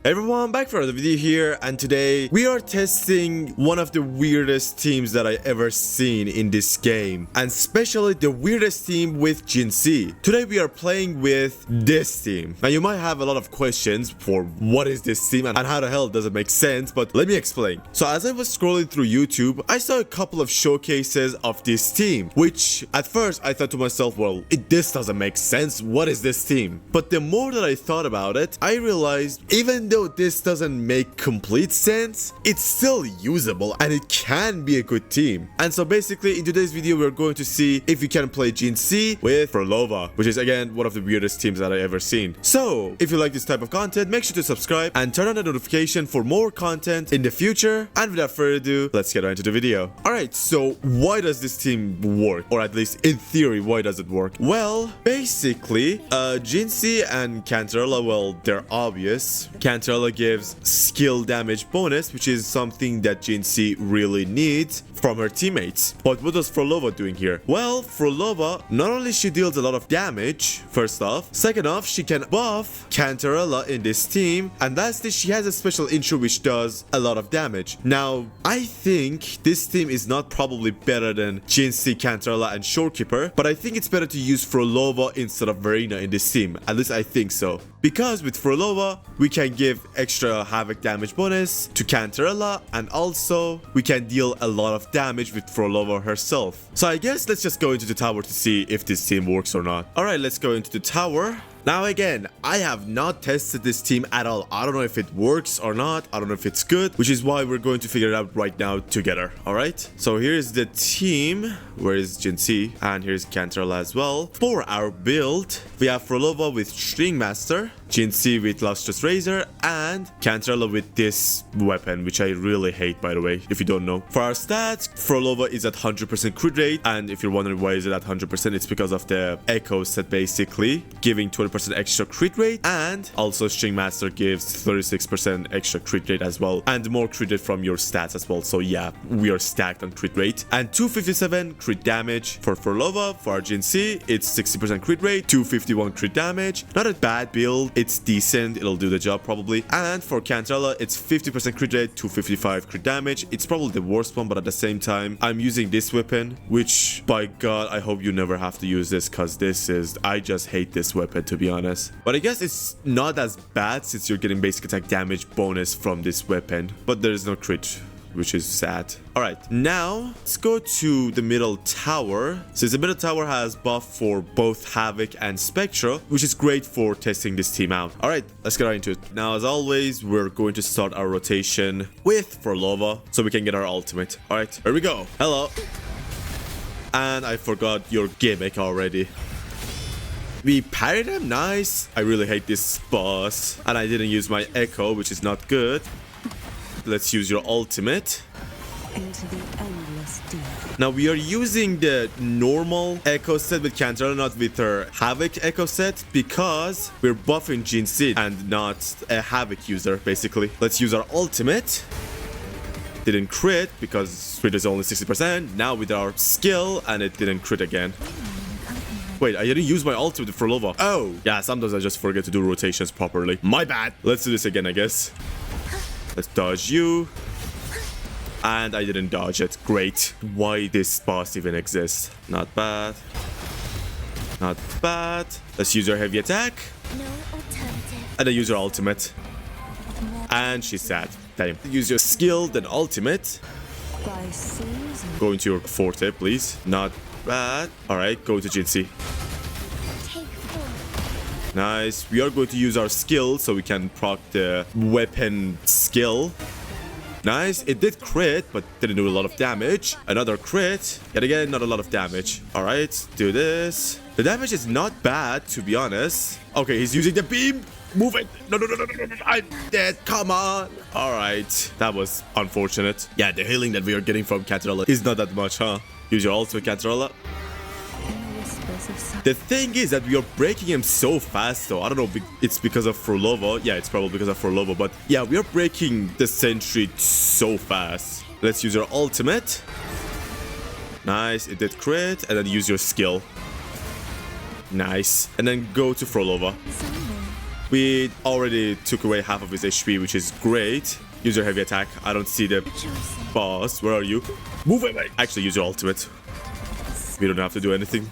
Hey everyone, back for another video here, and today we are testing one of the weirdest teams that I ever seen in this game, and especially the weirdest team with Jinshi. Today we are playing with this team. Now you might have a lot of questions for what is this team and how the hell does it make sense, but let me explain. So as I was scrolling through YouTube, I saw a couple of showcases of this team, which at first I thought to myself, well, this doesn't make sense. What is this team? But the more that I thought about it, I realized even though this doesn't make complete sense, it's still usable and it can be a good team. And so basically in today's video we're going to see if you can play Jinshi with phrolova, which is again one of the weirdest teams that I ever seen. So if you like this type of content, make sure to subscribe and turn on the notification for more content in the future. And without further ado, let's get right into the video. Alright, so why does this team work? Or at least in theory, why does it work? Well, basically Jinshi and Cantarella, well, they're obvious. Cantarella gives skill damage bonus, which is something that Jinshi really needs from her teammates. But what is phrolova doing here? Well, phrolova, not only she deals a lot of damage, first off. Second off, she can buff Cantarella in this team. And lastly, she has a special intro which does a lot of damage. Now, I think this team is not probably better than Jinshi, Cantarella, and Shorekeeper, but I think it's better to use phrolova instead of Verena in this team. At least I think so. Because with phrolova, we can give extra havoc damage bonus to Cantarella, and also we can deal a lot of damage with phrolova herself. So I guess let's just go into the tower to see if this team works or not. Alright, let's go into the tower. Now again, I have not tested this team at all. I don't know if it works or not. I don't know if it's good, which is why we're going to figure it out right now together. Alright, so here's the team. Where is Jinshi? And here's Cantarella as well. For our build, we have phrolova with String Master, Jinshi with Lustrous Razor, and Cantarella with this weapon, which I really hate, by the way, if you don't know. For our stats, phrolova is at 100% crit rate, and if you're wondering why is it at 100%, it's because of the echo set, basically giving 20% extra crit rate, and also String Master gives 36% extra crit rate as well, and more crit rate from your stats as well. So yeah, we are stacked on crit rate. And 257 crit damage for phrolova. For our Jinshi, it's 60% crit rate, 251 crit damage. Not a bad build, it's decent, it'll do the job probably. And for Cantarella, it's 50% crit rate, 255 crit damage. It's probably the worst one, but at the same time, I'm using this weapon, which by god, I hope you never have to use this, because this is, I just hate this weapon, to be honest. But I guess it's not as bad since you're getting basic attack damage bonus from this weapon, but there is no crit, which is sad. Alright, now let's go to the middle tower. Since the middle tower has buff for both Havoc and Spectra, which is great for testing this team out. Alright, let's get right into it. Now, as always, we're going to start our rotation with phrolova so we can get our ultimate. Alright, here we go. Hello. And I forgot your gimmick already. We parried him, nice. I really hate this boss. And I didn't use my echo, which is not good. Let's use your ultimate. Into the endless deep. Now we are using the normal echo set with Cantarella, not with her Havoc echo set, because we're buffing Jinshi and not a Havoc user, basically. Let's use our ultimate. Didn't crit because crit is only 60%. Now with our skill, and it didn't crit again. Wait, I didn't use my ultimate for phrolova. Oh, yeah, sometimes I just forget to do rotations properly. My bad. Let's do this again, I guess. Let's dodge you. And I didn't dodge it. Great. Why this boss even exists? Not bad. Not bad. Let's use our heavy attack. No alternative. And then use our ultimate. And she's sad. Damn. Use your skill, then ultimate. By season. Go into your forte, please. Not bad. Alright, go to Jinshi. Take full. Nice. We are going to use our skill so we can proc the weapon skill. Nice. It did crit, but didn't do a lot of damage. Another crit. Yet again, not a lot of damage. Alright, do this. The damage is not bad, to be honest. Okay, he's using the beam. Move it. No, no, no, no, no, no. I'm dead. Come on. Alright. That was unfortunate. Yeah, the healing that we are getting from Cantarella is not that much, huh? Use your ult with Cantarella. The thing is that we are breaking him so fast, though. I don't know if it's because of phrolova. Yeah, it's probably because of phrolova. But yeah, we are breaking the sentry so fast. Let's use our ultimate. Nice. It did crit. And then use your skill. Nice. And then go to phrolova. We already took away half of his HP, which is great. Use your heavy attack. I don't see the boss. Where are you? Move away. Actually, use your ultimate. We don't have to do anything.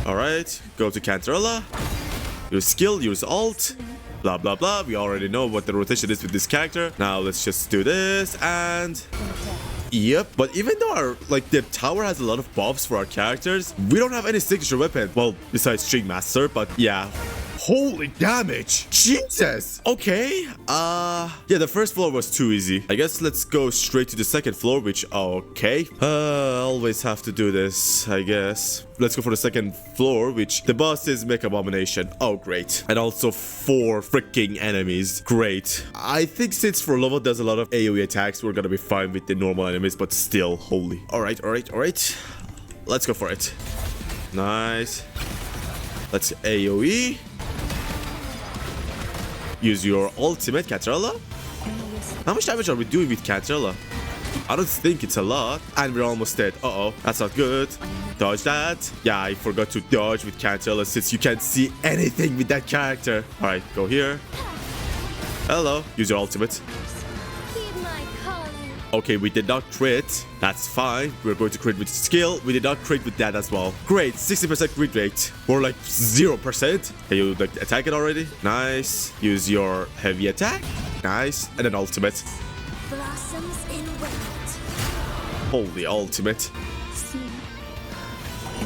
Alright, go to Cantarella. Use skill, use alt. Blah, blah, blah. We already know what the rotation is with this character. Now let's just do this and... Yep, but even though the tower has a lot of buffs for our characters, we don't have any signature weapon. Well, besides String Master, but yeah. Holy damage! Jesus! Okay, yeah, the first floor was too easy. I guess let's go straight to the second floor, which, okay. Always have to do this, I guess. Let's go for the second floor, which the boss is Mech Abomination. Oh, great. And also 4 freaking enemies. Great. I think since phrolova does a lot of AoE attacks, we're gonna be fine with the normal enemies, but still, holy. Alright. Let's go for it. Nice. Let's AoE. Use your ultimate, Cantarella. How much damage are we doing with Cantarella? I don't think it's a lot. And we're almost dead. Uh-oh, that's not good. Dodge that. Yeah, I forgot to dodge with Cantarella since you can't see anything with that character. Alright, go here. Hello. Use your ultimate. Okay, we did not crit. That's fine. We're going to crit with skill. We did not crit with that as well. Great, 60% crit rate. Or like 0%. Can you attack it already? Nice. Use your heavy attack. Nice. And an ultimate. Blossoms in wind. Holy ultimate.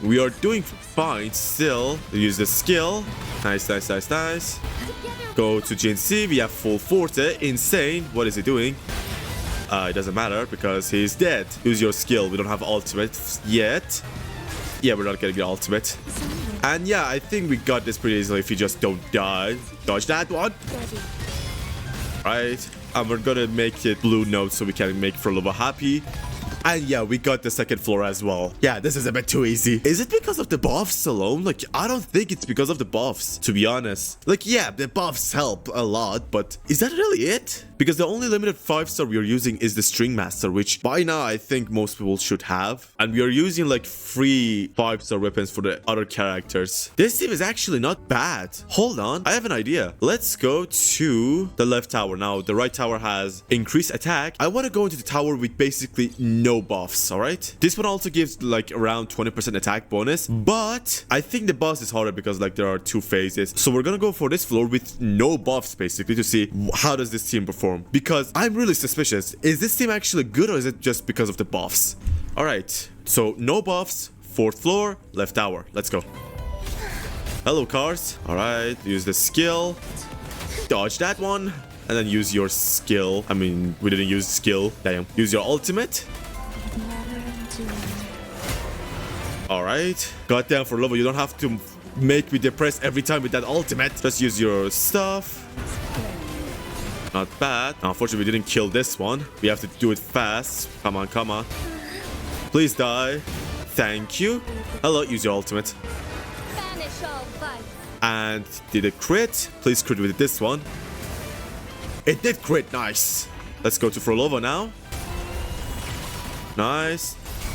We are doing fine still. Use the skill. Nice. Go to Jinshi. We have full forte. Insane. What is he doing? It doesn't matter because he's dead. Use your skill. We don't have ultimate yet. Yeah, we're not getting the ultimate. And yeah, I think we got this pretty easily if you just don't die. Dodge that one. Right. And we're gonna make it blue note so we can make phrolova happy. And yeah, we got the second floor as well. Yeah, this is a bit too easy. Is it because of the buffs alone? Like, I don't think it's because of the buffs, to be honest. Like, yeah, the buffs help a lot, but is that really it? Because the only limited 5-star we are using is the String Master, which by now I think most people should have. And we are using like free 5-star weapons for the other characters. This team is actually not bad. Hold on, I have an idea. Let's go to the left tower. Now, the right tower has increased attack. I want to go into the tower with basically no buffs, all right? This one also gives like around 20% attack bonus, but I think the boss is harder because like there are 2 phases. So we're gonna go for this floor with no buffs basically to see how does this team perform. Because I'm really suspicious. Is this team actually good or is it just because of the buffs? All right, so no buffs, 4th floor, left tower. Let's go. Hello, cars. All right, use the skill. Dodge that one. And then use your skill. I mean, we didn't use skill. Damn. Use your ultimate. All right. Goddamn, phrolova, you don't have to make me depressed every time with that ultimate. Just use your stuff. Not bad. Unfortunately, we didn't kill this one. We have to do it fast. Come on. Please die. Thank you. Hello, use your ultimate. And did it crit? Please crit with this one. It did crit. Nice. Let's go to phrolova now. Nice.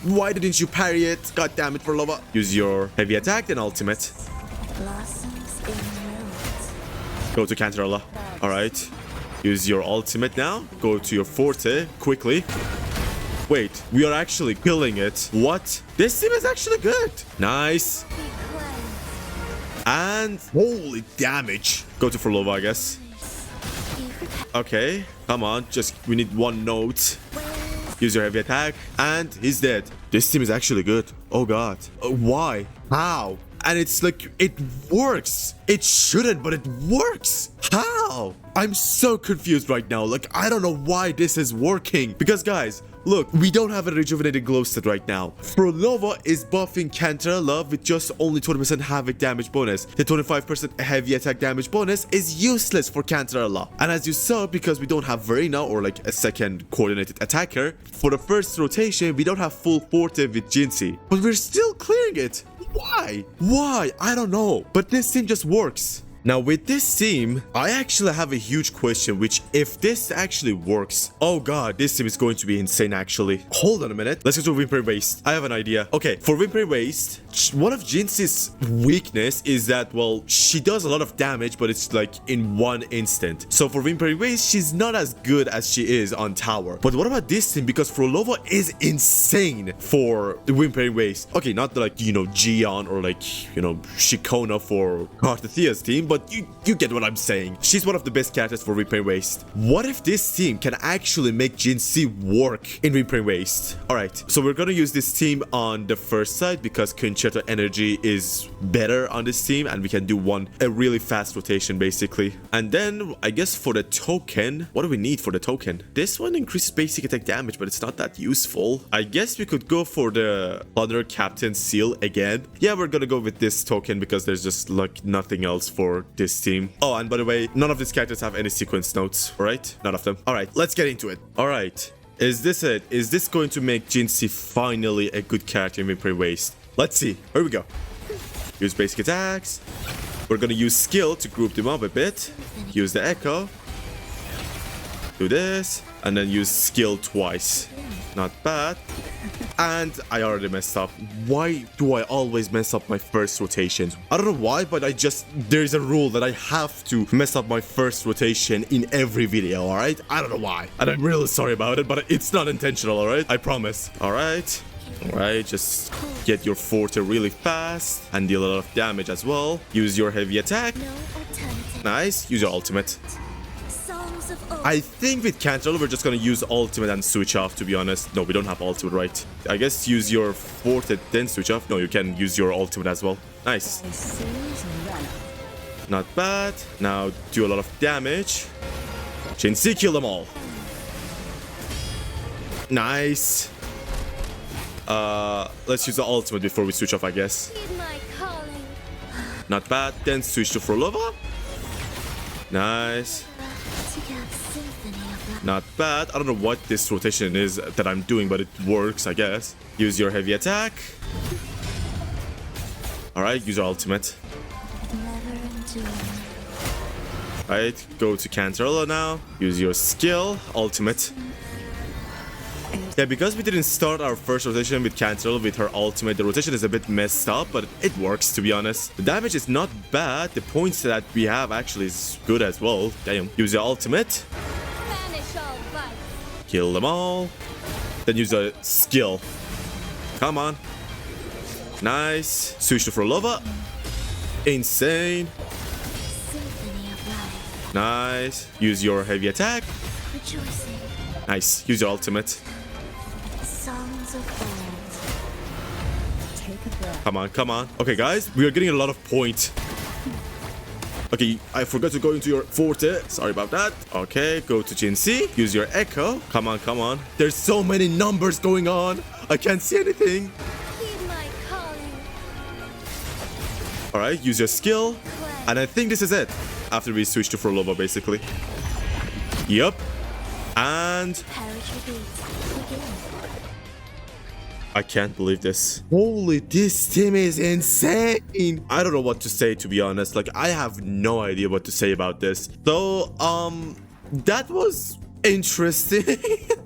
Why didn't you parry it? God damn it, phrolova. Use your heavy attack and ultimate. Go to Cantarella. All right. Use your ultimate now. Go to your forte quickly. Wait, we are actually killing it. What? This team is actually good. Nice. And holy damage. Go to phrolova, I guess. Okay, come on. Just we need 1 note. Use your heavy attack. And he's dead. This team is actually good. Oh god. Why? How? And it's like, it works. It shouldn't, but it works. How? I'm so confused right now. Like, I don't know why this is working. Because guys, look, we don't have a rejuvenated glow set right now. phrolova is buffing Cantarella with just only 20% havoc damage bonus. The 25% heavy attack damage bonus is useless for Cantarella. And as you saw, because we don't have Verena or like a second coordinated attacker, for the first rotation, we don't have full forte with Jinshi. But we're still clearing it. Why? Why? I don't know. But this team just works. Now with this team, I actually have a huge question, which if this actually works, oh god, this team is going to be insane actually. Hold on a minute. Let's go to Whimpery Waste. I have an idea. Okay, for Whimpery Waste, one of Jinshi's weakness is that, well, she does a lot of damage, but it's like in one instant. So for Whimpering Waste, she's not as good as she is on tower. But what about this team? Because phrolova is insane for the Whimpering Waste. Okay, not like, you know, Gion or like, you know, Shikona for Carthathia's team, but you get what I'm saying. She's one of the best characters for Whimpering Waste. What if this team can actually make Jinshi work in Whimpering Waste? Alright, so we're gonna use this team on the first side because Concerto energy is better on this team and we can do a really fast rotation basically. And then I guess for the token, what do we need for the token? This one increases basic attack damage, but it's not that useful. I guess we could go for the Thunder Captain Seal again. Yeah, we're gonna go with this token because there's just like nothing else for this team. Oh, and by the way, none of these characters have any sequence notes, right? None of them. All right, let's get into it. All right, is this it? Is this going to make Jinshi finally a good character in Whimpering Waste? Let's see. Here we go. Use basic attacks. We're gonna use skill to group them up a bit. Use the echo. Do this. And then use skill twice. Not bad. And I already messed up. Why do I always mess up my first rotations? I don't know why, but there's a rule that I have to mess up my first rotation in every video, alright? I don't know why. And I'm really sorry about it, but it's not intentional, alright? I promise. Alright. Alright, just get your forte really fast and deal a lot of damage as well. Use your heavy attack. Nice. Use your ultimate. I think with Cantrell, we're just gonna use ultimate and switch off, to be honest. No, we don't have ultimate, right? I guess use your forte, then switch off. No, you can use your ultimate as well. Nice. Not bad. Now do a lot of damage. Jinshi, kill them all. Nice. Let's use the ultimate before we switch off, I guess. Not bad. Then switch to phrolova. Nice. Not bad. I don't know what this rotation is that I'm doing, but it works, I guess. Use your heavy attack. Alright, use your ultimate. Alright, go to Cantarella now. Use your skill, ultimate. Yeah, because we didn't start our first rotation with Cantarella with her ultimate, the rotation is a bit messed up, but it works, to be honest. The damage is not bad. The points that we have actually is good as well. Damn. Use your ultimate. Kill them all. Then use a skill. Come on. Nice. Switch to phrolova. Insane. Nice. Use your heavy attack. Nice. Use your ultimate. Come on, come on. Okay, guys, we are getting a lot of points. Okay, I forgot to go into your forte. Sorry about that. Okay, go to Jinshi. Use your echo. Come on, come on. There's so many numbers going on. I can't see anything. Alright, use your skill. And I think this is it. After we switch to phrolova, basically. Yup. And I can't believe this. Holy, this team is insane. I don't know what to say, to be honest. Like, I have no idea what to say about this. So, that was interesting.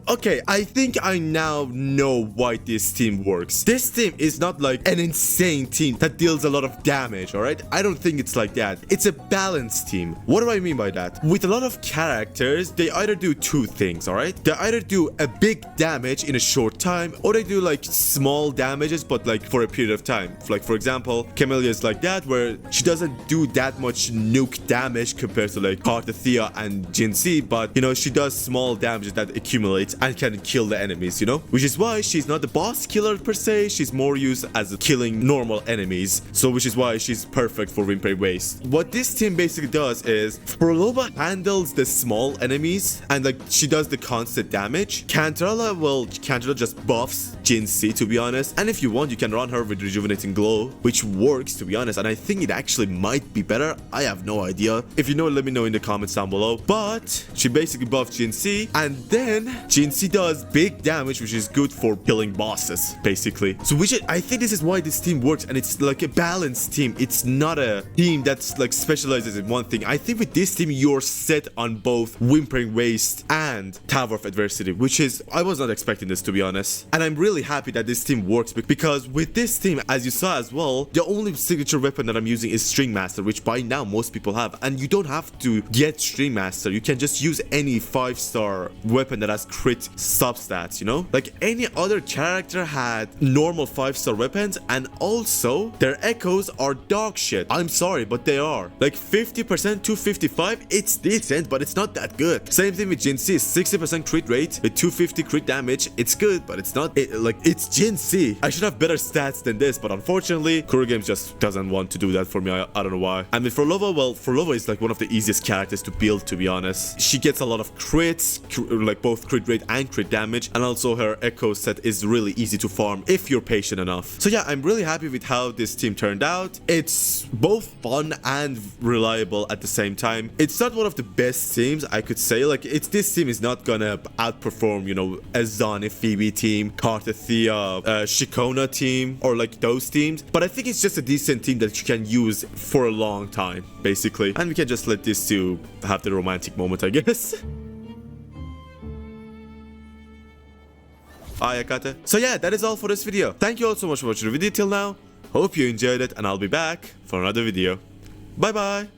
Okay, I think I now know why this team works. This team is not like an insane team that deals a lot of damage, alright? I don't think it's like that. It's a balanced team. What do I mean by that? With a lot of characters, they either do two things, alright? They either do a big damage in a short time, or they do like small damages, but like for a period of time. Like, for example, Camellia is like that, where she doesn't do that much nuke damage compared to like Carthathia and Jinshi, but you know, she does small damages that accumulate and can kill the enemies, you know, which is why she's not the boss killer per se. She's more used as killing normal enemies, so which is why she's perfect for Whimpering Waste. What this team basically does is phrolova handles the small enemies and like she does the constant damage. Cantarella just buffs Jinshi, to be honest, and if you want you can run her with rejuvenating glow, which works, to be honest, and I think it actually might be better. I have no idea. If you know, let me know in the comments down below. But she basically buffs Jinshi Jinshi, and then Jinshi does big damage, which is good for killing bosses, basically. So I think this is why this team works, and it's like a balanced team. It's not a team that's like specializes in one thing. I think with this team, you're set on both Whimpering Waste and Tower of Adversity, which is, I was not expecting this, to be honest. And I'm really happy that this team works, because with this team, as you saw as well, the only signature weapon that I'm using is String Master, which by now most people have. And you don't have to get String Master. You can just use any 5-star weapon that has crit substats, you know? Like any other character had normal 5-star weapons, and also their echoes are dog shit. I'm sorry, but they are. Like 50% to 55, it's decent, but it's not that good. Same thing with Jinshi, 60% crit rate with 250 crit damage. It's good, but it's not, it's Jinshi. I should have better stats than this, but unfortunately, Kuro Games just doesn't want to do that for me. I don't know why. And with Phrolova, well, Phrolova is like one of the easiest characters to build, to be honest. She gets a lot of crits, like both crit rate and crit damage, and also her echo set is really easy to farm if you're patient enough. So yeah, I'm really happy with how this team turned out. It's both fun and reliable at the same time. It's not one of the best teams, I could say. Like, this team is not gonna outperform, you know, a Zani Phoebe team, Kartathea, Shikona team, or like those teams. But I think it's just a decent team that you can use for a long time, basically. And we can just let these two have the romantic moment, I guess. Ayakata. So yeah, that is all for this video. Thank you all so much for watching the video till now. Hope you enjoyed it, and I'll be back for another video. Bye bye.